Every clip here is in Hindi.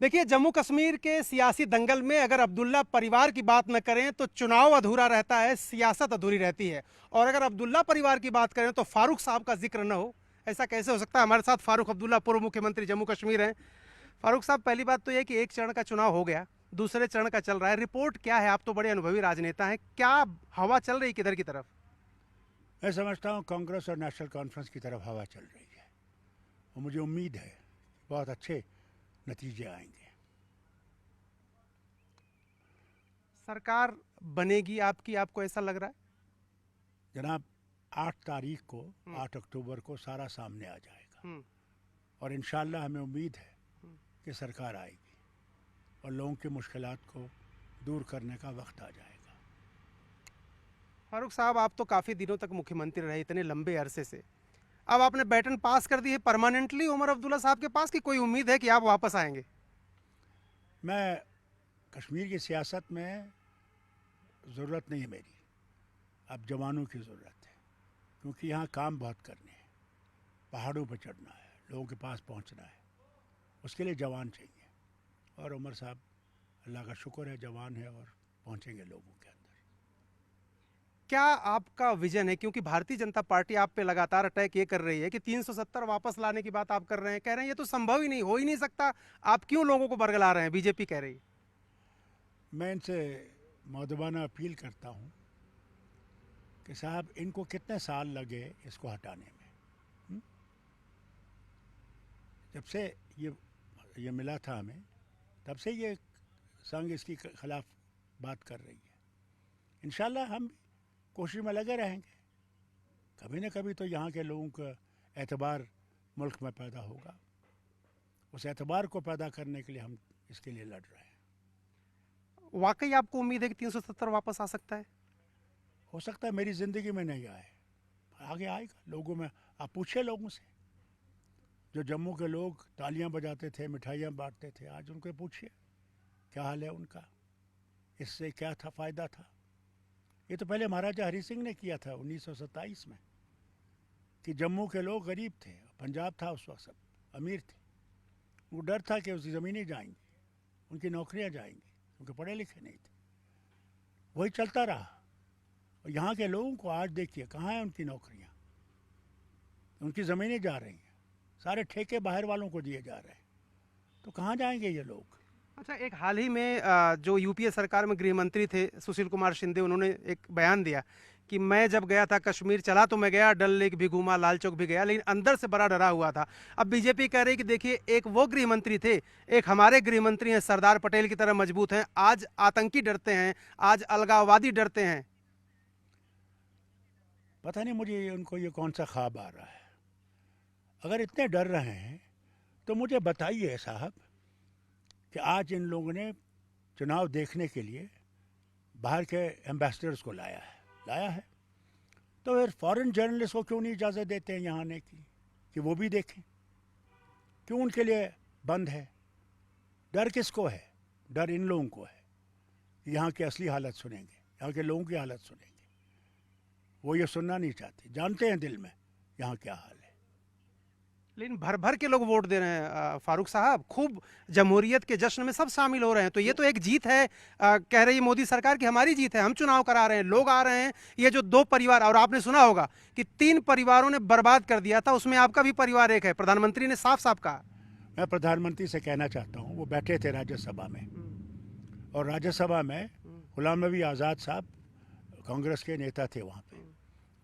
देखिए, जम्मू कश्मीर के सियासी दंगल में अगर अब्दुल्ला परिवार की बात न करें तो चुनाव अधूरा रहता है, सियासत अधूरी रहती है। और अगर अब्दुल्ला परिवार की बात करें तो फारूक साहब का जिक्र न हो, ऐसा कैसे हो सकता है। हमारे साथ फारूक अब्दुल्ला, पूर्व मुख्यमंत्री जम्मू कश्मीर हैं। फारूक साहब, पहली बात तो यह कि एक चरण का चुनाव हो गया, दूसरे चरण का चल रहा है। रिपोर्ट क्या है? आप तो बड़े अनुभवी राजनेता हैं, क्या हवा चल रही किधर की तरफ? मैं समझता हूँ कांग्रेस और नेशनल कॉन्फ्रेंस की तरफ हवा चल रही है और मुझे उम्मीद है बहुत अच्छे नतीजे आएंगे। सरकार बनेगी आपकी, आपको ऐसा लग रहा है? जनाब, 8 तारीख को, हम्म, 8 अक्टूबर को सारा सामने आ जाएगा हम्म, और इंशाल्लाह हमें उम्मीद है हम्म। कि सरकार आएगी और लोगों की मुश्किलात को दूर करने का वक्त आ जाएगा। फारूक साहब, आप तो काफ़ी दिनों तक मुख्यमंत्री रहे, इतने लंबे अरसे से। अब आपने बैटन पास कर दी है परमानेंटली उमर अब्दुल्ला साहब के पास, कि कोई उम्मीद है कि आप वापस आएंगे? मैं कश्मीर की सियासत में ज़रूरत नहीं है मेरी, अब जवानों की ज़रूरत है, क्योंकि यहाँ काम बहुत करने हैं, पहाड़ों पर चढ़ना है, लोगों के पास पहुँचना है, उसके लिए जवान चाहिए। और उमर साहब, अल्लाह का शुक्र है, जवान है और पहुँचेंगे लोगों के अंदर। क्या आपका विजन है, क्योंकि भारतीय जनता पार्टी आप पे लगातार अटैक ये कर रही है कि 370 वापस लाने की बात आप कर रहे हैं, कह रहे हैं ये तो संभव ही नहीं, हो ही नहीं सकता। आप क्यों लोगों को बरगला रहे हैं? बीजेपी कह रही है। मैं इनसे मौदबाना अपील करता हूँ कि साहब, इनको कितने साल लगे इसको हटाने में। हुँ? जब से ये मिला था हमें, तब से ये संघ इसकी खिलाफ बात कर रही है। इंशाल्लाह हम भी कोशिश में लगे रहेंगे, कभी न कभी तो यहाँ के लोगों का एतबार मुल्क में पैदा होगा। उस एतबार को पैदा करने के लिए हम इसके लिए लड़ रहे हैं। वाकई आपको उम्मीद है कि 370 वापस आ सकता है? हो सकता है मेरी ज़िंदगी में नहीं आए, आगे आएगा। लोगों में आप पूछिए, लोगों से, जो जम्मू के लोग तालियां बजाते थे, मिठाइयाँ बांटते थे, आज उनको पूछिए क्या हाल है उनका, इससे क्या था, फ़ायदा था। ये तो पहले महाराजा हरी सिंह ने किया था 1927 में, कि जम्मू के लोग गरीब थे, पंजाब था उस वक्त सब अमीर थे। उनको डर था कि उसकी ज़मीनें जाएंगी, उनकी नौकरियां जाएंगी, क्योंकि पढ़े लिखे नहीं थे। वही चलता रहा और यहाँ के लोगों को आज देखिए कहाँ है उनकी नौकरियां, उनकी ज़मीनें जा रही हैं, सारे ठेके बाहर वालों को दिए जा रहे हैं, तो कहाँ जाएंगे ये लोग। अच्छा, एक हाल ही में जो यूपीए सरकार में गृह मंत्री थे सुशील कुमार शिंदे, उन्होंने एक बयान दिया कि मैं जब गया था कश्मीर, चला तो मैं गया, डल लेक भी घूमा, लाल चौक भी गया, लेकिन अंदर से बड़ा डरा हुआ था। अब बीजेपी कह रही कि देखिए, एक वो गृह मंत्री थे, एक हमारे गृह मंत्री हैं, सरदार पटेल की तरह मजबूत हैं, आज आतंकी डरते हैं, आज अलगाववादी डरते हैं। पता नहीं मुझे उनको ये कौन सा ख्वाब आ रहा है। अगर इतने डर रहे हैं तो मुझे बताइए साहब कि आज इन लोगों ने चुनाव देखने के लिए बाहर के एम्बेसडर्स को लाया है, तो फिर फॉरेन जर्नलिस्ट को क्यों नहीं इजाज़त देते हैं यहाँ आने की, कि वो भी देखें? क्यों उनके लिए बंद है? डर किसको है? डर इन लोगों को है कि यहाँ की असली हालत सुनेंगे, यहाँ के लोगों की हालत सुनेंगे। वो ये सुनना नहीं चाहते, जानते हैं दिल में यहाँ क्या हाल है। लेकिन भर भर के लोग वोट दे रहे हैं फारूक साहब, खूब जमहूरियत के जश्न में सब शामिल हो रहे हैं, तो ये तो एक जीत है। कह रही है मोदी सरकार की हमारी जीत है, हम चुनाव करा रहे हैं, लोग आ रहे हैं। ये जो दो परिवार, और आपने सुना होगा कि 3 परिवारों ने बर्बाद कर दिया था, उसमें आपका भी परिवार एक है, प्रधानमंत्री ने साफ साफ कहा। मैं प्रधानमंत्री से कहना चाहता हूँ, वो बैठे थे राज्यसभा में, और राज्यसभा में गुलाम नबी आज़ाद साहब कांग्रेस के नेता थे वहाँ पे।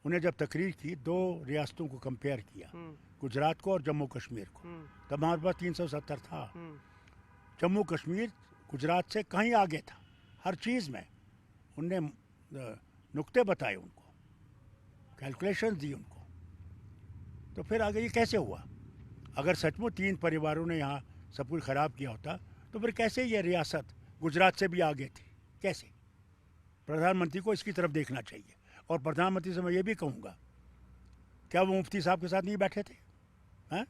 उन्हें जब तकरीर की, 2 रियासतों को कंपेयर किया, गुजरात को और जम्मू कश्मीर को, तब हमारे पास 370 था। जम्मू कश्मीर गुजरात से कहीं आगे था हर चीज़ में। उनने नुक्ते बताए उनको, कैलकुलेशन दी उनको, तो फिर आगे ये कैसे हुआ? अगर सचमुच 3 परिवारों ने यहाँ सब कुछ ख़राब किया होता, तो फिर कैसे ये रियासत गुजरात से भी आगे थी? कैसे? प्रधानमंत्री को इसकी तरफ देखना चाहिए। और प्रधानमंत्री से मैं ये भी कहूँगा, क्या वो मुफ्ती साहब के साथ नहीं बैठे थे? हैं?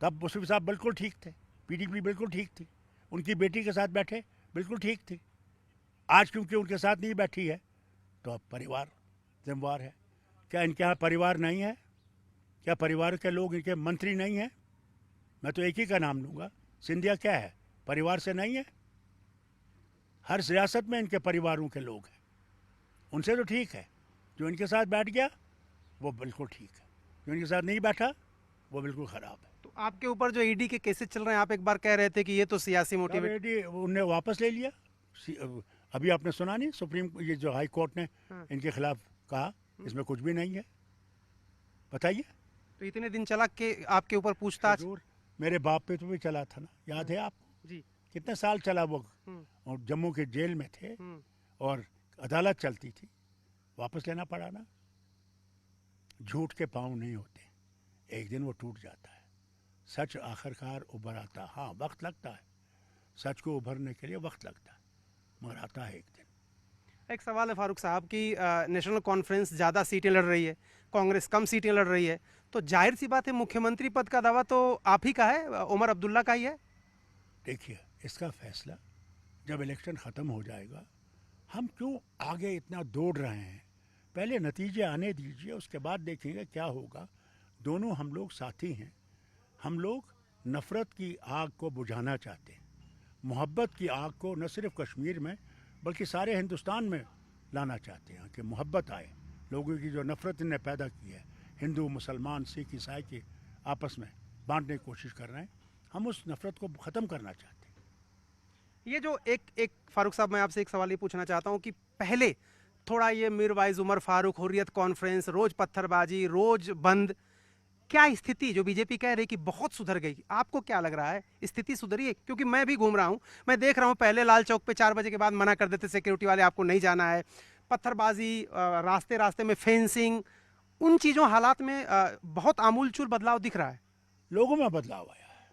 तब मुफ्ती साहब बिल्कुल ठीक थे, पीडीपी बिल्कुल ठीक थी, उनकी बेटी के साथ बैठे, बिल्कुल ठीक थी। आज क्योंकि उनके साथ नहीं बैठी है, तो अब परिवार जिम्मेवार है। क्या इनके यहाँ परिवार नहीं है? क्या परिवार के लोग इनके मंत्री नहीं हैं? मैं तो एक ही का नाम लूँगा, सिंधिया क्या है? परिवार से नहीं है? हर सियासत में इनके परिवारों के लोग हैं, उनसे तो ठीक है। जो इनके साथ बैठ गया वो बिल्कुल ठीक है, जो इनके साथ नहीं बैठा वो बिल्कुल ख़राब है। तो आपके ऊपर जो ईडी के केसेस चल रहे हैं, आप एक बार कह रहे थे कि ये तो सियासी तब मोटिवेट। ईडी उनने वापस ले लिया। अभी आपने सुना नहीं, ये जो हाई कोर्ट ने हाँ। इनके खिलाफ कहा इसमें कुछ भी नहीं है। बताइए। तो इतने दिन चला के आपके ऊपर पूछताछ। जरूर, मेरे बाप पे तो भी चला था ना, याद है आपको? जी। कितने साल चला वो, हम्म, और जम्मू के जेल में थे हम्म। और अदालत चलती थी, वापस लेना पड़ा ना। झूठ के पाँव नहीं होते, एक दिन वो टूट जाता है। सच आखिरकार उभर आता है। हाँ, वक्त लगता है, सच को उभरने के लिए वक्त लगता है, मगर आता है एक दिन। एक सवाल है फारूक साहब कि नेशनल कॉन्फ्रेंस ज़्यादा सीटें लड़ रही है, कांग्रेस कम सीटें लड़ रही है, तो जाहिर सी बात है मुख्यमंत्री पद का दावा तो आप ही का है, उमर अब्दुल्ला का ही है। देखिए, इसका फैसला जब इलेक्शन ख़त्म हो जाएगा, हम क्यों आगे इतना दौड़ रहे हैं? पहले नतीजे आने दीजिए, उसके बाद देखेंगे क्या होगा। दोनों हम लोग साथी हैं। हम लोग नफ़रत की आग को बुझाना चाहते हैं, मोहब्बत की आग को न सिर्फ कश्मीर में बल्कि सारे हिंदुस्तान में लाना चाहते हैं कि मोहब्बत आए। लोगों की जो नफ़रत इन्हें पैदा की है, हिंदू मुसलमान सिख ईसाई की आपस में बांटने की कोशिश कर रहे हैं, हम उस नफ़रत को ख़त्म करना चाहते हैं। ये जो एक फारूक साहब, मैं आपसे एक सवाल ये पूछना चाहता हूँ कि पहले थोड़ा ये मीरवाइज उमर फारूक, हुर्रियत कॉन्फ्रेंस, रोज पत्थरबाजी, रोज बंद, क्या स्थिति जो बीजेपी कह रही कि बहुत सुधर गई, आपको क्या लग रहा है स्थिति सुधरी है? क्योंकि मैं भी घूम रहा हूँ, मैं देख रहा हूँ पहले लाल चौक पे 4 बजे के बाद मना कर देते सिक्योरिटी वाले, आपको नहीं जाना है। पत्थरबाजी, रास्ते रास्ते में फेंसिंग, उन चीज़ों हालात में बहुत आमूलचूल बदलाव दिख रहा है। लोगों में बदलाव आया है।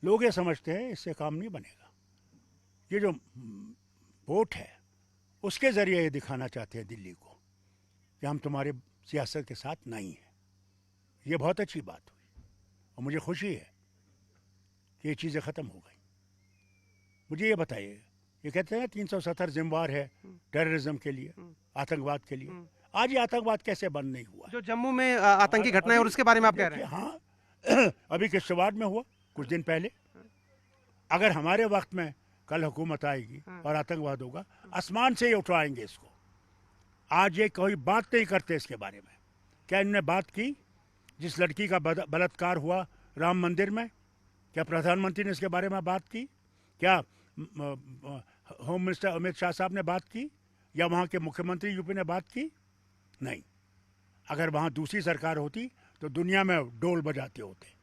लोग ये समझते हैं इससे काम नहीं बनेगा। ये जो वोट है उसके ज़रिए ये दिखाना चाहते हैं दिल्ली को कि हम तुम्हारे सियासत के साथ नहीं हैं। ये बहुत अच्छी बात हुई और मुझे खुशी है कि ये चीज़ें ख़त्म हो गई। मुझे ये बताइए, ये कहते हैं ना 370 जिम्मेवार है टेररिज्म के लिए, आतंकवाद के लिए। आज ये आतंकवाद कैसे बंद नहीं हुआ? जो जम्मू में आतंकी घटना है और उसके बारे में आप कह रहे हैं। हाँ अभी किश्तवाड़ में हुआ कुछ दिन पहले। अगर हमारे वक्त में कल हुकूमत आएगी और आतंकवाद होगा, आसमान से ही उठाएंगे इसको। आज ये कोई बात नहीं करते इसके बारे में। क्या इन्होंने बात की जिस लड़की का बलात्कार हुआ राम मंदिर में? क्या प्रधानमंत्री ने इसके बारे में बात की? क्या होम मिनिस्टर अमित शाह साहब ने बात की? या वहाँ के मुख्यमंत्री यूपी ने बात की? नहीं। अगर वहाँ दूसरी सरकार होती तो दुनिया में डोल बजाते होते।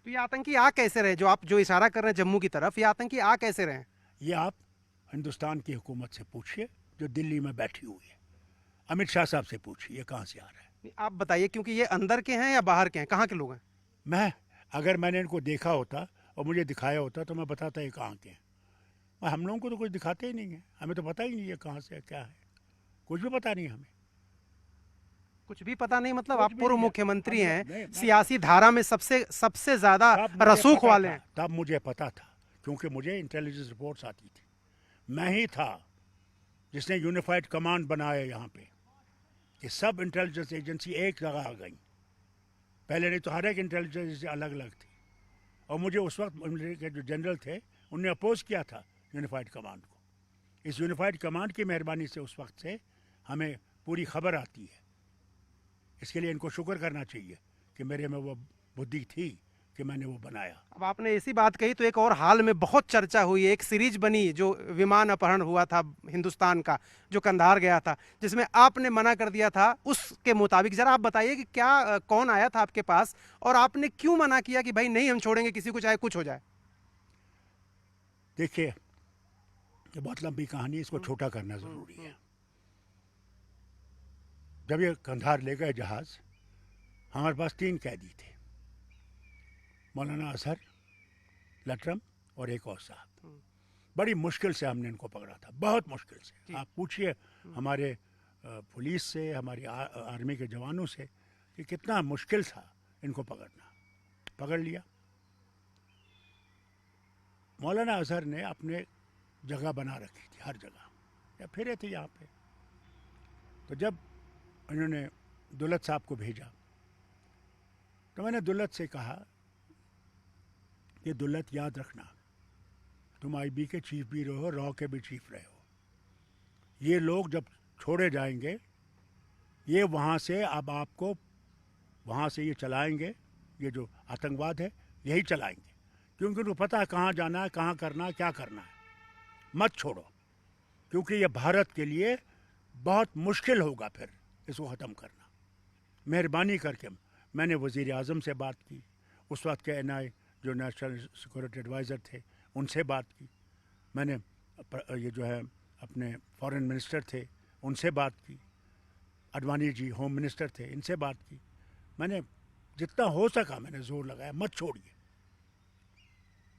तो ये आतंकी आ कैसे रहे, जो आप जो इशारा कर रहे हैं जम्मू की तरफ, ये आतंकी आ कैसे रहे? ये आप हिंदुस्तान की हुकूमत से पूछिए जो दिल्ली में बैठी हुई है। अमित शाह साहब से पूछिए ये कहाँ से आ रहा है। आप बताइए, क्योंकि ये अंदर के हैं या बाहर के हैं, कहाँ के लोग हैं? अगर मैंने इनको देखा होता और मुझे दिखाया होता तो मैं बताता ये कहाँ के हैं। हम लोगों को तो कुछ दिखाते ही नहीं है, हमें तो पता ही नहीं है कहाँ से क्या है, कुछ भी पता नहीं हमें। कुछ भी पता नहीं मतलब? कुछ आप भी पूर्व नहीं है। मुख्यमंत्री हैं, नहीं, सियासी धारा में सबसे ज्यादा रसूख वाले हैं। तब मुझे पता था क्योंकि मुझे इंटेलिजेंस रिपोर्ट्स आती थी। मैं ही था जिसने यूनिफाइड कमांड बनाया यहाँ पे कि सब इंटेलिजेंस एजेंसी एक जगह आ गई। पहले नहीं तो हर एक इंटेलिजेंस एजेंसी अलग अलग थी और मुझे उस वक्त मिलिट्री के जो जनरल थे उनने अपोज किया था यूनिफाइड कमांड को। इस यूनिफाइड कमांड की मेहरबानी से उस वक्त से हमें पूरी खबर आती है। इसके लिए इनको शुक्र करना चाहिए कि मेरे में वो बुद्धि थी कि मैंने वो बनाया। अब आपने ऐसी बात कही तो एक और हाल में बहुत चर्चा हुई, एक सीरीज बनी जो विमान अपहरण हुआ था हिंदुस्तान का, जो कंधार गया था, जिसमें आपने मना कर दिया था। उसके मुताबिक जरा आप बताइए कि क्या कौन आया था आपके पास और आपने क्यों मना किया कि भाई नहीं, हम छोड़ेंगे किसी को चाहे कुछ हो जाए? देखिए, ये बहुत लंबी कहानी, इसको छोटा करना ज़रूरी है। जब ये कंधार ले गए जहाज़, हमारे पास 3 कैदी थे, मौलाना अजहर, लटरम और एक और साहब। बड़ी मुश्किल से हमने इनको पकड़ा था, बहुत मुश्किल से। आप पूछिए हमारे पुलिस से, हमारी आर्मी के जवानों से कि कितना मुश्किल था इनको पकड़ना। पकड़ लिया। मौलाना अजहर ने अपने जगह बना रखी थी, हर जगह या फिरे थे यहाँ पे। तो जब इन्होंने दुलत साहब को भेजा तो मैंने दुलत से कहा कि दुलत याद रखना, तुम आईबी के चीफ भी रहे हो, रॉ के भी चीफ रहे हो। ये लोग जब छोड़े जाएंगे, ये वहाँ से अब आपको वहाँ से ये चलाएंगे, ये जो आतंकवाद है यही चलाएंगे, क्योंकि उनको पता है कहाँ जाना है, कहाँ करना है, क्या करना है। मत छोड़ो, क्योंकि ये भारत के लिए बहुत मुश्किल होगा फिर इसको ख़त्म करना। मेहरबानी करके मैंने वज़ीर आज़म से बात की, उस वक्त के एनआई जो नेशनल सिक्योरिटी एडवाइज़र थे उनसे बात की, मैंने ये जो है अपने फॉरेन मिनिस्टर थे उनसे बात की, अडवाणी जी होम मिनिस्टर थे, इनसे बात की। मैंने जितना हो सका मैंने जोर लगाया, मत छोड़िए।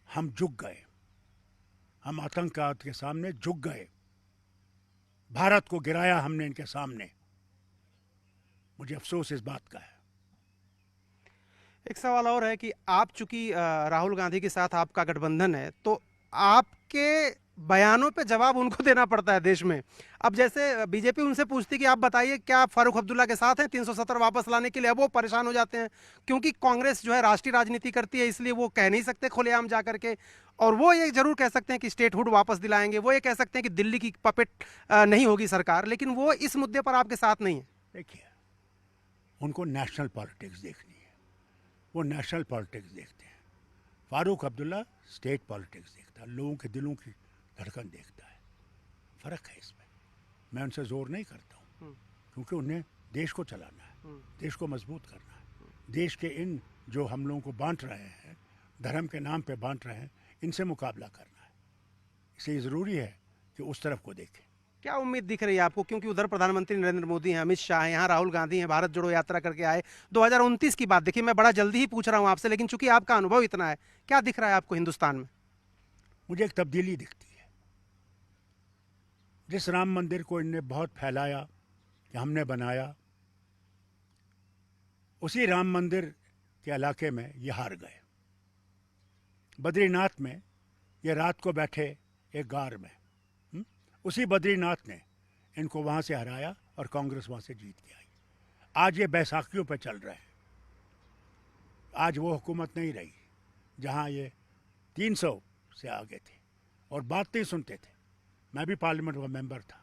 हम झुक गए, हम आतंकवाद के सामने झुक गए, भारत को गिराया हमने इनके सामने। मुझे अफसोस इस बात का है। एक सवाल और है कि आप चूंकि राहुल गांधी के साथ आपका गठबंधन है, तो आपके बयानों पे जवाब उनको देना पड़ता है देश में। अब जैसे बीजेपी उनसे पूछती कि आप बताइए क्या आप फारूक अब्दुल्ला के साथ हैं 370 वापस लाने के लिए, अब वो परेशान हो जाते हैं क्योंकि कांग्रेस जो है राष्ट्रीय राजनीति करती है, इसलिए वो कह नहीं सकते खुलेआम जा करके। और वो ये जरूर कह सकते हैं कि स्टेटहुड वापस दिलाएंगे, वो ये कह सकते हैं कि दिल्ली की पपेट नहीं होगी सरकार, लेकिन वो इस मुद्दे पर आपके साथ नहीं है। देखिए, उनको नेशनल पॉलिटिक्स देखनी है, वो नेशनल पॉलिटिक्स देखते हैं। फारूक अब्दुल्ला स्टेट पॉलिटिक्स देखता है, लोगों के दिलों की धड़कन देखता है। फ़र्क है इसमें। मैं उनसे ज़ोर नहीं करता हूँ, क्योंकि उन्हें देश को चलाना है, देश को मजबूत करना है। देश के इन जो हम लोगों को बांट रहे हैं, धर्म के नाम पे बांट रहे हैं, इनसे मुकाबला करना है। इसलिए ज़रूरी है कि उस तरफ को देखें। क्या उम्मीद दिख रही है आपको, क्योंकि उधर प्रधानमंत्री नरेंद्र मोदी हैं, अमित शाह हैं, यहाँ राहुल गांधी हैं, भारत जोड़ो यात्रा करके आए। 2029 की बात देखिए, मैं बड़ा जल्दी ही पूछ रहा हूँ आपसे, लेकिन चूंकि आपका अनुभव इतना है, क्या दिख रहा है आपको हिंदुस्तान में? मुझे एक तब्दीली दिखती है। जिस राम मंदिर को इनने बहुत फैलाया कि हमने बनाया, उसी राम मंदिर के इलाके में ये हार गए। बद्रीनाथ में ये रात को बैठे एक गार में, उसी बद्रीनाथ ने इनको वहाँ से हराया और कांग्रेस वहाँ से जीत के आई। आज ये बैसाखियों पे चल रहे हैं। आज वो हुकूमत नहीं रही जहाँ ये 300 से आगे थे और बात नहीं सुनते थे। मैं भी पार्लियामेंट का मेंबर था।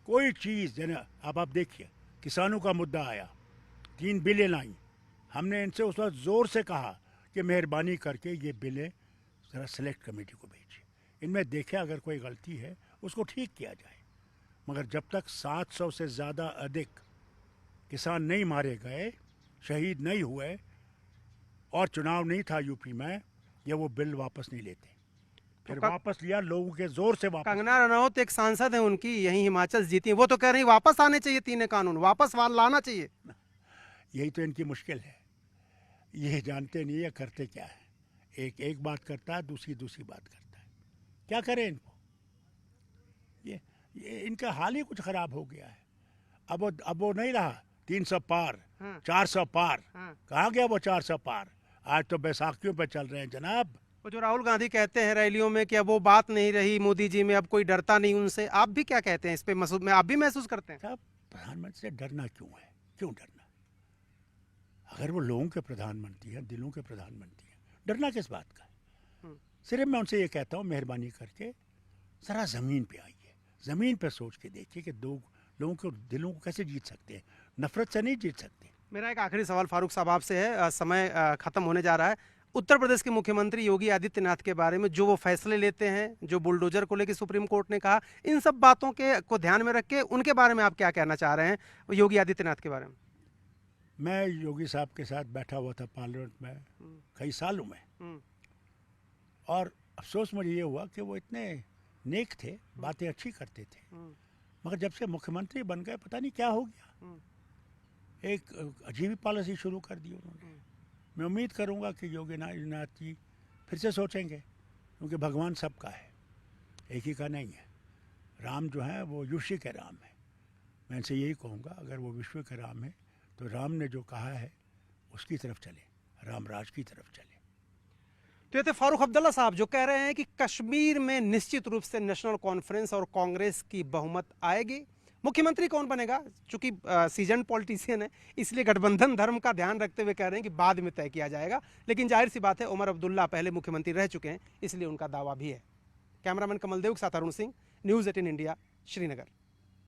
कोई चीज़ अब आप देखिए, किसानों का मुद्दा आया, 3 बिलें लाई, हमने इनसे उस वक्त ज़ोर से कहा कि मेहरबानी करके ये बिलें ज़रा सेलेक्ट कमेटी को भेजिए, इनमें देखें अगर कोई गलती है उसको ठीक किया जाए। मगर जब तक 700 से ज़्यादा अधिक किसान नहीं मारे गए, शहीद नहीं हुए और चुनाव नहीं था यूपी में, ये वो बिल वापस नहीं लेते। फिर वापस लिया, लोगों के जोर से वापस। कंगना रनौत एक सांसद है उनकी, यही हिमाचल जीती है, वो तो कह रही वापस आने चाहिए, 3 कानून वापस लाना चाहिए। यही तो इनकी मुश्किल है, ये जानते नहीं है करते क्या है। एक बात करता है, दूसरी बात करता है। क्या करें इनको? ये इनका हाल ही कुछ खराब हो गया है। अब वो नहीं रहा 300 पार, 400 पार। कहाँ गया वो 400 पार? आज तो बैसाखियों पे चल रहे हैं जनाब। वो जो राहुल गांधी कहते हैं रैलियों में कि अब वो बात नहीं रही मोदी जी में, अब कोई डरता नहीं उनसे, आप भी क्या कहते हैं इस पे? में आप भी महसूस करते हैं? साहब, प्रधानमंत्री से डरना क्यों है? क्यों डरना? अगर वो लोगों के प्रधानमंत्री हैं, दिलों के प्रधानमंत्री हैं, डरना किस बात का है? सिर्फ मैं उनसे ये कहता हूँ, मेहरबानी करके ज़रा ज़मीन पे आइए, ज़मीन पे सोच के देखिए कि लोगों के दिलों को कैसे जीत सकते हैं। नफरत से नहीं जीत सकते। मेरा एक आखिरी सवाल फारूक साहब आपसे है, समय खत्म होने जा रहा है। उत्तर प्रदेश के मुख्यमंत्री योगी आदित्यनाथ के बारे में जो वो फैसले लेते हैं, जो बुलडोजर को लेकर सुप्रीम कोर्ट ने कहा, इन सब बातों को ध्यान में रख के उनके बारे में आप क्या कहना चाह रहे हैं, योगी आदित्यनाथ के बारे में? मैं योगी साहब के साथ बैठा हुआ था पार्लियामेंट में कई सालों में, और अफसोस मुझे ये हुआ कि वो इतने नेक थे, बातें अच्छी करते थे, मगर जब से मुख्यमंत्री बन गए पता नहीं क्या हो गया, एक अजीब पॉलिसी शुरू कर दी उन्होंने। मैं उम्मीद करूंगा कि योगी आदित्यनाथ जी फिर से सोचेंगे, क्योंकि भगवान सबका है, एक ही का नहीं है। राम जो है वो युषि के राम है। मैं इनसे यही कहूँगा, अगर वो विश्व के राम है तो राम ने जो कहा है उसकी तरफ चले, राम राज की तरफ चले। तो ये थे फारूक अब्दुल्ला साहब, जो कह रहे हैं कि कश्मीर में निश्चित रूप से नेशनल कॉन्फ्रेंस और कांग्रेस की बहुमत आएगी। मुख्यमंत्री कौन बनेगा, चूंकि सीजन पॉलिटिशियन है इसलिए गठबंधन धर्म का ध्यान रखते हुए कह रहे हैं कि बाद में तय किया जाएगा, लेकिन जाहिर सी बात है उमर अब्दुल्ला पहले मुख्यमंत्री रह चुके हैं इसलिए उनका दावा भी है। कैमरामैन कमल देव के साथ अरुण सिंह, न्यूज़ 18 इंडिया, श्रीनगर।